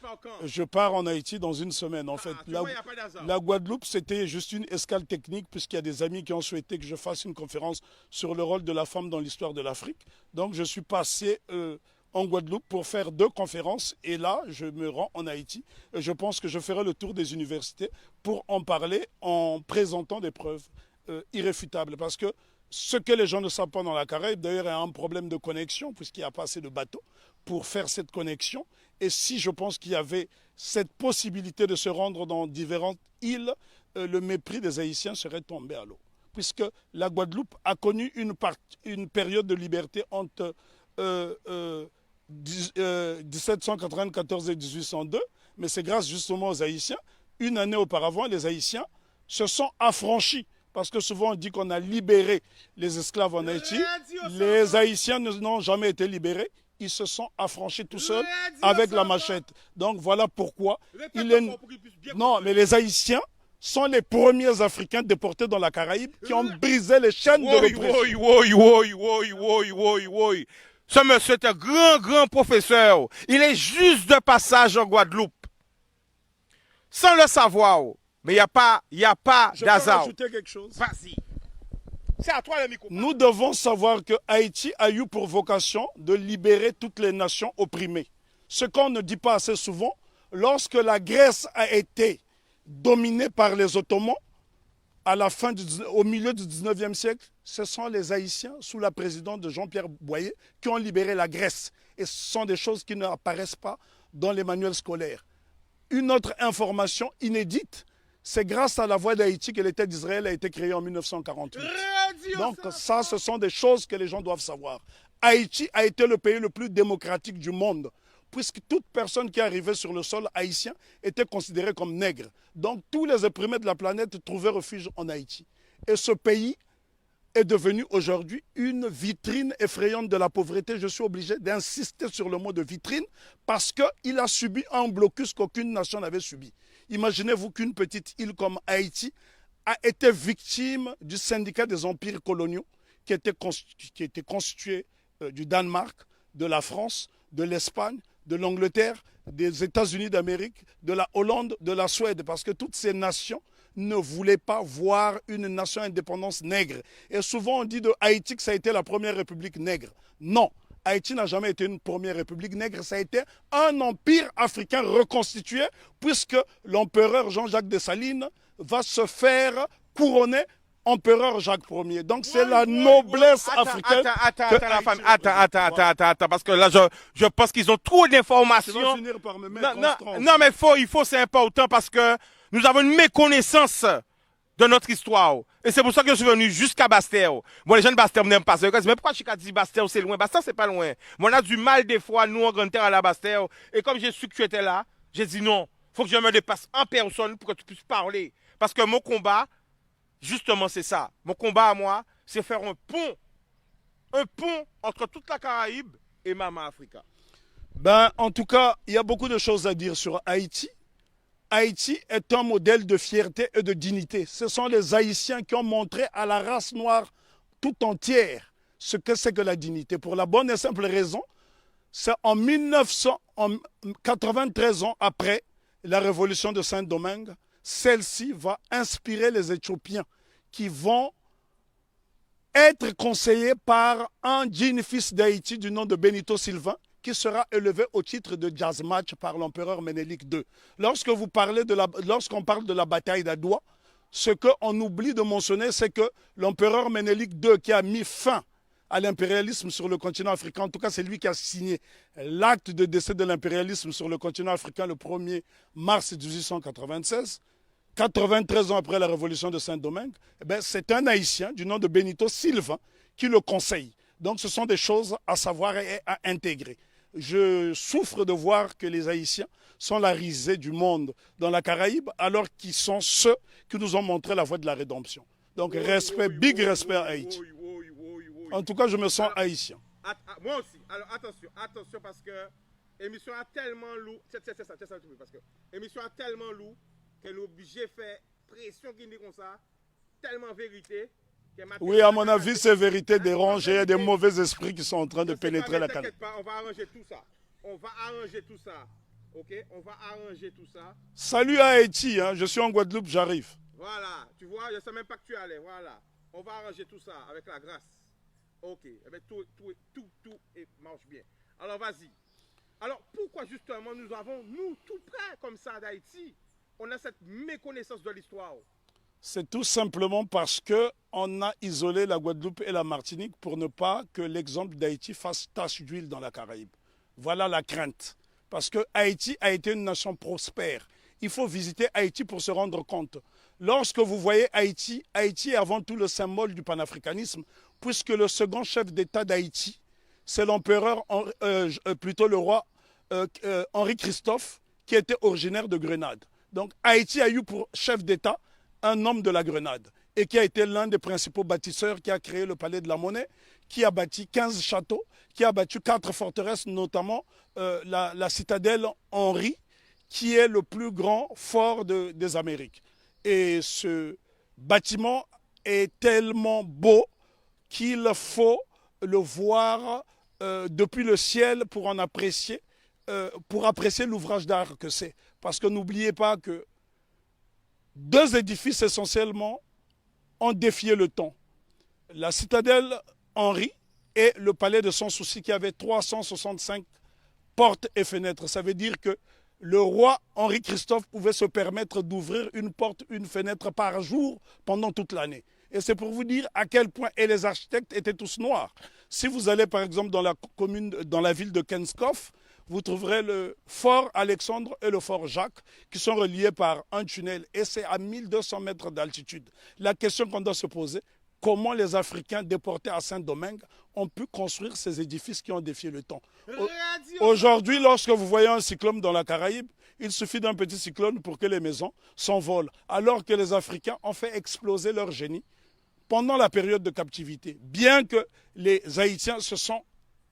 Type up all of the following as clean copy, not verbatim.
pars quand? Je pars en Haïti dans une semaine. En fait, Tu vois, il n'y a pas d'hasard. la Guadeloupe, c'était juste une escale technique puisqu'il y a des amis qui ont souhaité que je fasse une conférence sur le rôle de la femme dans l'histoire de l'Afrique. Donc, je suis passé en Guadeloupe pour faire 2 conférences et là, je me rends en Haïti. Et je pense que je ferai le tour des universités pour en parler en présentant des preuves irréfutables. Parce que ce que les gens ne savent pas dans la Caraïbe, d'ailleurs, il y a un problème de connexion puisqu'il n'y a pas assez de bateaux pour faire cette connexion. Et si je pense qu'il y avait cette possibilité de se rendre dans différentes îles, le mépris des Haïtiens serait tombé à l'eau. Puisque la Guadeloupe a connu une période de liberté entre 1794 et 1802, mais c'est grâce justement aux Haïtiens. Une année auparavant, les Haïtiens se sont affranchis. Parce que souvent on dit qu'on a libéré les esclaves en Haïti. Les Haïtiens n'ont jamais été libérés. Ils se sont affranchis tout seuls avec la machette. Donc voilà pourquoi Non, mais les Haïtiens sont les premiers Africains déportés dans la Caraïbe qui ont brisé les chaînes de l'oppression. Ce monsieur est un grand professeur. Il est juste de passage en Guadeloupe. Sans le savoir. Mais il n'y a pas Je peux d'hasard. rajouter quelque chose. Vas-y. C'est à toi le micro. Nous devons savoir que Haïti a eu pour vocation de libérer toutes les nations opprimées. Ce qu'on ne dit pas assez souvent, lorsque la Grèce a été dominée par les Ottomans, au milieu du 19e siècle, ce sont les Haïtiens, sous la présidence de Jean-Pierre Boyer, qui ont libéré la Grèce. Et ce sont des choses qui n'apparaissent pas dans les manuels scolaires. Une autre information inédite, c'est grâce à la voix d'Haïti que l'État d'Israël a été créé en 1948. Donc ça, ce sont des choses que les gens doivent savoir. Haïti a été le pays le plus démocratique du monde, puisque toute personne qui arrivait sur le sol haïtien était considérée comme nègre. Donc tous les opprimés de la planète trouvaient refuge en Haïti. Et ce pays est devenu aujourd'hui une vitrine effrayante de la pauvreté. Je suis obligé d'insister sur le mot de vitrine parce qu'il a subi un blocus qu'aucune nation n'avait subi. Imaginez-vous qu'une petite île comme Haïti a été victime du syndicat des empires coloniaux qui était constitué du Danemark, de la France, de l'Espagne, de l'Angleterre, des États-Unis d'Amérique, de la Hollande, de la Suède, parce que toutes ces nations ne voulaient pas voir une nation indépendance nègre. Et souvent on dit de Haïti que ça a été la première république nègre. Non, Haïti n'a jamais été une première république nègre, ça a été un empire africain reconstitué, puisque l'empereur Jean-Jacques Dessalines va se faire couronner empereur Jacques Ier. Donc c'est la noblesse africaine. Attends, parce que là, je pense qu'ils ont trop d'informations. Je vais finir par me mettre en transe. Non, mais c'est important parce que nous avons une méconnaissance de notre histoire. Et c'est pour ça que je suis venu jusqu'à Bastère. Bon, les gens de Bastère n'aiment pas ça. Mais pourquoi je suis dit Bastère, c'est loin? Bastère, c'est pas loin. Mais on a du mal des fois, nous, en grande terre, à la Bastère. Et comme j'ai su que tu étais là, j'ai dit non, faut que je me dépasse en personne pour que tu puisses parler. Parce que mon combat, justement, c'est ça. Mon combat à moi, c'est faire un pont entre toute la Caraïbe et Mama Africa. Ben, en tout cas, il y a beaucoup de choses à dire sur Haïti. Haïti est un modèle de fierté et de dignité. Ce sont les Haïtiens qui ont montré à la race noire tout entière ce que c'est que la dignité. Pour la bonne et simple raison, c'est en 93 ans après la révolution de Saint-Domingue, celle-ci va inspirer les Éthiopiens qui vont être conseillés par un digne fils d'Haïti du nom de Benito Sylvain, qui sera élevé au titre de jazz match par l'empereur Ménélique II. Lorsqu'on parle de la bataille d'Adoua, ce qu'on oublie de mentionner, c'est que l'empereur Ménélique II, qui a mis fin à l'impérialisme sur le continent africain, en tout cas c'est lui qui a signé l'acte de décès de l'impérialisme sur le continent africain le 1er mars 1896, 93 ans après la révolution de Saint-Domingue, c'est un Haïtien du nom de Benito Sylvain qui le conseille. Donc ce sont des choses à savoir et à intégrer. Je souffre de voir que les Haïtiens sont la risée du monde dans la Caraïbe, alors qu'ils sont ceux qui nous ont montré la voie de la rédemption. Donc respect, big respect à Haïti. En tout cas, je me sens haïtien. Moi aussi. Alors attention parce que l'émission a tellement lourd. C'est ça, parce que l'émission a tellement lourd qu'elle est obligée de faire pression qui dit comme ça, tellement vérité. Oui, à mon avis, c'est vérité dérangée. Il y a des mauvais esprits qui sont en train de pénétrer la Caraïbe. T'inquiète pas, on va arranger tout ça. Ok, on va arranger tout ça. Salut à Haïti, hein, je suis en Guadeloupe, j'arrive. Voilà, tu vois, je ne sais même pas que tu allais. Voilà, on va arranger tout ça avec la grâce. Ok, eh bien, tout marche bien. Alors, vas-y. Alors, pourquoi justement nous avons, nous, tout près comme ça d'Haïti, on a cette méconnaissance de l'histoire? C'est tout simplement parce qu'on a isolé la Guadeloupe et la Martinique pour ne pas que l'exemple d'Haïti fasse tache d'huile dans la Caraïbe. Voilà la crainte. Parce que Haïti a été une nation prospère. Il faut visiter Haïti pour se rendre compte. Lorsque vous voyez Haïti, Haïti est avant tout le symbole du panafricanisme, puisque le second chef d'État d'Haïti, c'est l'empereur, plutôt le roi Henri Christophe, qui était originaire de Grenade. Donc Haïti a eu pour chef d'État un homme de la Grenade et qui a été l'un des principaux bâtisseurs, qui a créé le Palais de la Monnaie, qui a bâti 15 châteaux, qui a bâti 4 forteresses, notamment la citadelle Henri, qui est le plus grand fort des Amériques. Et ce bâtiment est tellement beau qu'il faut le voir depuis le ciel pour en apprécier, pour apprécier l'ouvrage d'art que c'est. Parce que n'oubliez pas que deux édifices essentiellement ont défié le temps. La citadelle Henri et le palais de Sans Souci, qui avait 365 portes et fenêtres. Ça veut dire que le roi Henri Christophe pouvait se permettre d'ouvrir une porte, une fenêtre par jour pendant toute l'année. Et c'est pour vous dire à quel point, et les architectes étaient tous noirs. Si vous allez par exemple dans la ville de Kenskoff, vous trouverez le fort Alexandre et le fort Jacques qui sont reliés par un tunnel, et c'est à 1200 mètres d'altitude. La question qu'on doit se poser, comment les Africains déportés à Saint-Domingue ont pu construire ces édifices qui ont défié le temps. Aujourd'hui, lorsque vous voyez un cyclone dans la Caraïbe, il suffit d'un petit cyclone pour que les maisons s'envolent, alors que les Africains ont fait exploser leur génie pendant la période de captivité. Bien que les Haïtiens se sont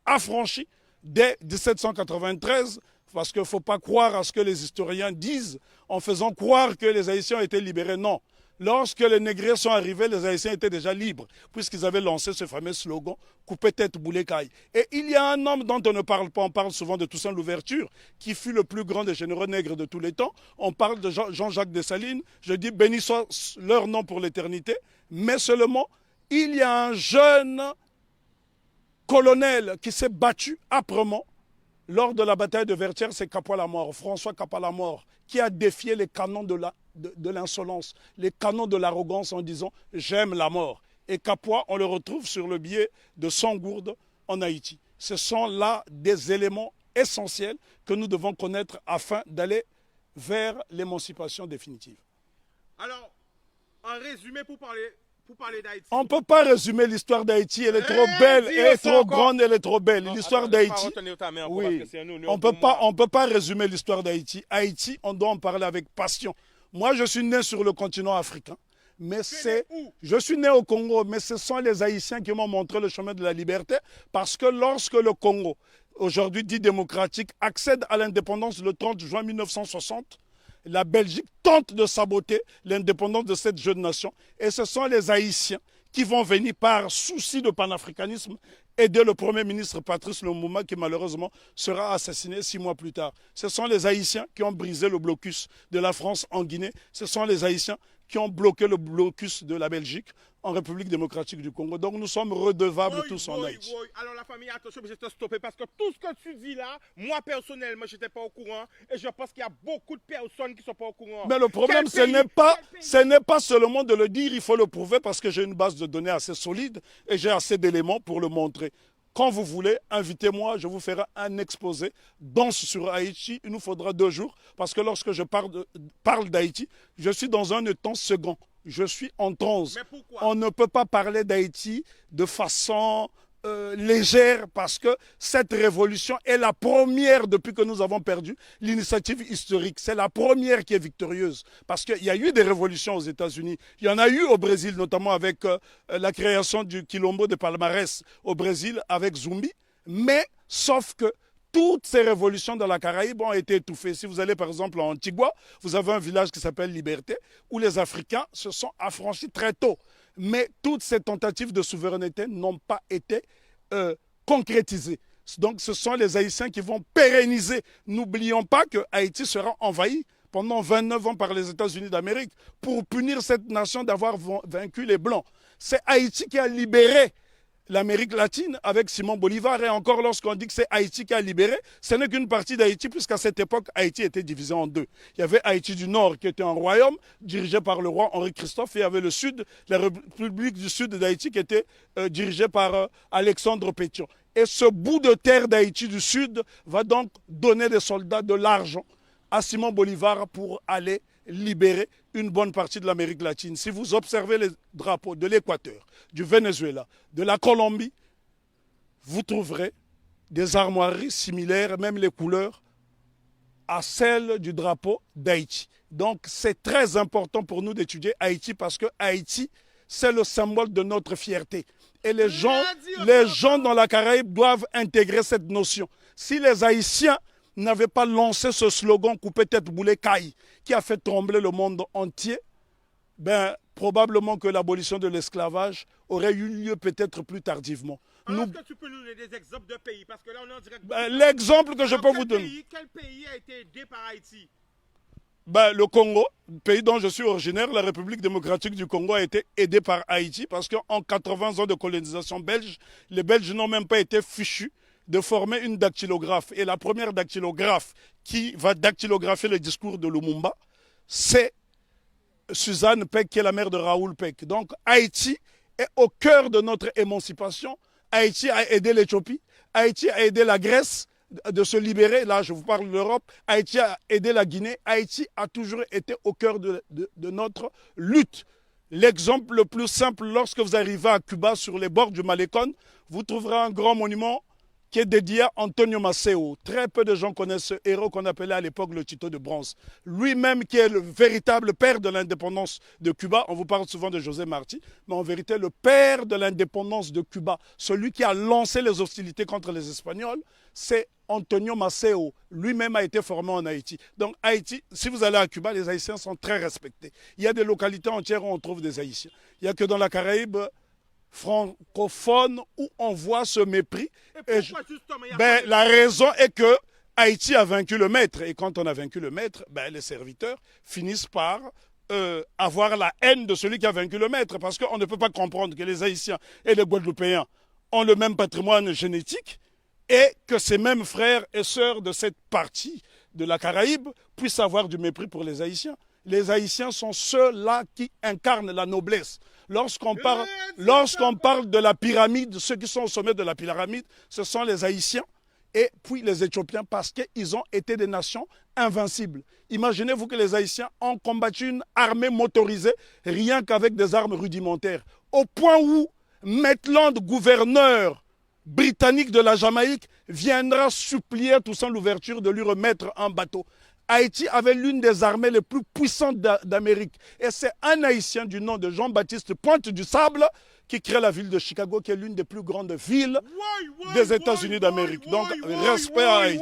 affranchis dès 1793, parce qu'il ne faut pas croire à ce que les historiens disent en faisant croire que les Haïtiens ont été libérés. Non. Lorsque les négriers sont arrivés, les Haïtiens étaient déjà libres, puisqu'ils avaient lancé ce fameux slogan « Coupez tête, boulet caille ». Et il y a un homme dont on ne parle pas, on parle souvent de Toussaint Louverture, qui fut le plus grand des généraux nègres de tous les temps. On parle de Jean-Jacques Dessalines, je dis béni soit leur nom pour l'éternité, mais seulement il y a un jeune colonel qui s'est battu âprement lors de la bataille de Vertières, c'est Capois-la-Mort, François Capois-la-Mort, qui a défié les canons de l'insolence, les canons de l'arrogance en disant « j'aime la mort ». Et Capois, on le retrouve sur le billet de Sangourde en Haïti. Ce sont là des éléments essentiels que nous devons connaître afin d'aller vers l'émancipation définitive. Alors, en résumé, pour parler d'Haïti. On ne peut pas résumer l'histoire d'Haïti, elle est trop belle, elle est trop grande, elle est trop belle. L'histoire d'Haïti, oui, on ne peut pas résumer l'histoire d'Haïti. Haïti, on doit en parler avec passion. Moi, je suis né sur le continent africain, mais je suis né au Congo, mais ce sont les Haïtiens qui m'ont montré le chemin de la liberté, parce que lorsque le Congo, aujourd'hui dit démocratique, accède à l'indépendance le 30 juin 1960, la Belgique tente de saboter l'indépendance de cette jeune nation. Et ce sont les Haïtiens qui vont venir par souci de panafricanisme aider le Premier ministre Patrice Lumumba, qui malheureusement sera assassiné 6 mois plus tard. Ce sont les Haïtiens qui ont brisé le blocus de la France en Guinée. Ce sont les Haïtiens qui ont bloqué le blocus de la Belgique en République démocratique du Congo. Donc nous sommes redevables tous en Haïti. Alors la famille, attention, je vais te stopper parce que tout ce que tu dis là, moi personnellement, je n'étais pas au courant et je pense qu'il y a beaucoup de personnes qui ne sont pas au courant. Mais le problème, ce n'est pas seulement de le dire, il faut le prouver parce que j'ai une base de données assez solide et j'ai assez d'éléments pour le montrer. Quand vous voulez, invitez-moi, je vous ferai un exposé dense sur Haïti. Il nous faudra 2 jours parce que lorsque je parle d'Haïti, je suis dans un temps second. Je suis en transe. Mais pourquoi? On ne peut pas parler d'Haïti de façon légère parce que cette révolution est la première depuis que nous avons perdu l'initiative historique. C'est la première qui est victorieuse parce qu'il y a eu des révolutions aux États-Unis. Il y en a eu au Brésil, notamment avec la création du Quilombo de Palmarès au Brésil avec Zumbi. Mais sauf que toutes ces révolutions dans la Caraïbe ont été étouffées. Si vous allez par exemple en Antigua, vous avez un village qui s'appelle Liberté où les Africains se sont affranchis très tôt. Mais toutes ces tentatives de souveraineté n'ont pas été concrétisées. Donc ce sont les Haïtiens qui vont pérenniser. N'oublions pas que Haïti sera envahi pendant 29 ans par les États-Unis d'Amérique pour punir cette nation d'avoir vaincu les Blancs. C'est Haïti qui a libéré l'Amérique latine avec Simon Bolivar. Et encore, lorsqu'on dit que c'est Haïti qui a libéré, ce n'est qu'une partie d'Haïti, puisqu'à cette époque, Haïti était divisé en deux. Il y avait Haïti du Nord, qui était un royaume dirigé par le roi Henri-Christophe, et il y avait le Sud, la République du Sud d'Haïti, qui était dirigée par Alexandre Pétion. Et ce bout de terre d'Haïti du Sud va donc donner des soldats, de l'argent à Simon Bolivar pour aller libérer une bonne partie de l'Amérique latine. Si vous observez les drapeaux de l'Équateur, du Venezuela, de la Colombie, vous trouverez des armoiries similaires, même les couleurs, à celles du drapeau d'Haïti. Donc c'est très important pour nous d'étudier Haïti parce que Haïti, c'est le symbole de notre fierté. Et les gens dans la Caraïbe doivent intégrer cette notion. Si les Haïtiens n'avaient pas lancé ce slogan « Coupé tête boulet caille » qui a fait trembler le monde entier, ben, probablement que l'abolition de l'esclavage aurait eu lieu peut-être plus tardivement. Est-ce que tu peux nous donner des exemples de pays? Parce que là, on est en direct. L'exemple que je peux vous donner. Quel pays a été aidé par Haïti? Ben, le Congo, pays dont je suis originaire, la République démocratique du Congo a été aidée par Haïti parce qu'en 80 ans de colonisation belge, les Belges n'ont même pas été fichus de former une dactylographe. Et la première dactylographe qui va dactylographier le discours de Lumumba, c'est Suzanne Peck, qui est la mère de Raoul Peck. Donc Haïti est au cœur de notre émancipation. Haïti a aidé l'Éthiopie, Haïti a aidé la Grèce de se libérer. Là, je vous parle de l'Europe. Haïti a aidé la Guinée. Haïti a toujours été au cœur de notre lutte. L'exemple le plus simple, lorsque vous arrivez à Cuba, sur les bords du Malecón, vous trouverez un grand monument qui est dédié à Antonio Maceo. Très peu de gens connaissent ce héros qu'on appelait à l'époque le Tito de bronze. Lui-même qui est le véritable père de l'indépendance de Cuba. On vous parle souvent de José Marti, mais en vérité le père de l'indépendance de Cuba, celui qui a lancé les hostilités contre les Espagnols, c'est Antonio Maceo. Lui-même a été formé en Haïti. Donc Haïti, si vous allez à Cuba, les Haïtiens sont très respectés. Il y a des localités entières où on trouve des Haïtiens. Il n'y a que dans la Caraïbe francophone où on voit ce mépris. La raison est que Haïti a vaincu le maître. Et quand on a vaincu le maître, les serviteurs finissent par avoir la haine de celui qui a vaincu le maître. Parce qu'on ne peut pas comprendre que les Haïtiens et les Guadeloupéens ont le même patrimoine génétique et que ces mêmes frères et sœurs de cette partie de la Caraïbe puissent avoir du mépris pour les Haïtiens. Les Haïtiens sont ceux-là qui incarnent la noblesse. Lorsqu'on parle de la pyramide, ceux qui sont au sommet de la pyramide, ce sont les Haïtiens et puis les Éthiopiens parce qu'ils ont été des nations invincibles. Imaginez-vous que les Haïtiens ont combattu une armée motorisée rien qu'avec des armes rudimentaires. Au point où Maitland, gouverneur britannique de la Jamaïque, viendra supplier à Toussaint Louverture de lui remettre un bateau. Haïti avait l'une des armées les plus puissantes d'Amérique. Et c'est un Haïtien du nom de Jean-Baptiste Pointe du Sable qui crée la ville de Chicago, qui est l'une des plus grandes villes des États-Unis d'Amérique. Donc, respect à Haïti.